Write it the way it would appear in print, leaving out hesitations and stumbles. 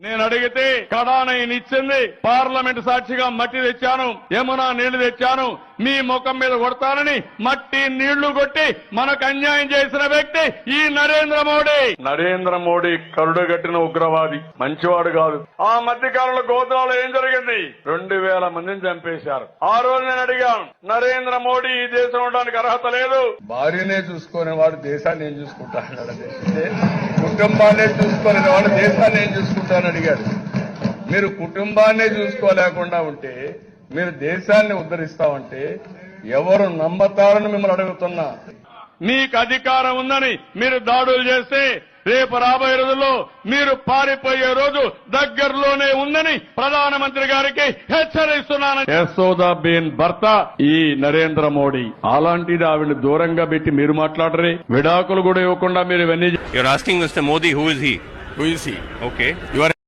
నేను అడిగితే కడానైన్ ఇచ్చింది, పార్లమెంట్ సాక్షిగా మట్టి తెచ్చాను, యమునా నీళ్లు తెచ్చాను, మీ ముఖం మీద కొడతానని మట్టి నీళ్లు కొట్టి మనకు అన్యాయం చేసిన వ్యక్తి ఈ నరేంద్ర మోడీ. నరేంద్ర మోడీ కరుడుగట్టిన ఉగ్రవాది, మంచివాడు కాదు. ఆ మధ్య కాలంలో గోదావరిలో ఏం జరిగింది? 2000 మందిని చంపేశారు. ఆ రోజు నేను అడిగాను, నరేంద్ర మోడీ ఈ దేశం ఉండడానికి అర్హత లేదు. భార్యనే చూసుకునే వాడు దేశాన్ని ఏం చూసుకుంటాడు? కుటుంబాన్నే చూసుకునే వాడు దేశాన్ని ఏం చూసుకుంటాను అడిగాడు. మీరు కుటుంబాన్నే చూసుకోలేకుండా ఉంటే మీరు దేశాన్ని ఉద్ధరిస్తామంటే ఎవరు నమ్మతారని మిమ్మల్ని అడుగుతున్నా. మీకు అధికారం ఉందని మీరు దాడులు చేస్తే రేపు రాబోయే రోజుల్లో మీరు పారిపోయే రోజు దగ్గరలోనే ఉందని ప్రధానమంత్రి గారికి హెచ్చరిస్తున్నాను. యశోదాబేన్ భర్త ఈ నరేంద్ర మోడీ. అలాంటిది ఆవిడ దూరంగా పెట్టి మీరు మాట్లాడరే, విడాకులు కూడా ఇవ్వకుండా మీరు ఇవన్నీ. You're asking Mr. Modi who is he? Who is he? Okay. You are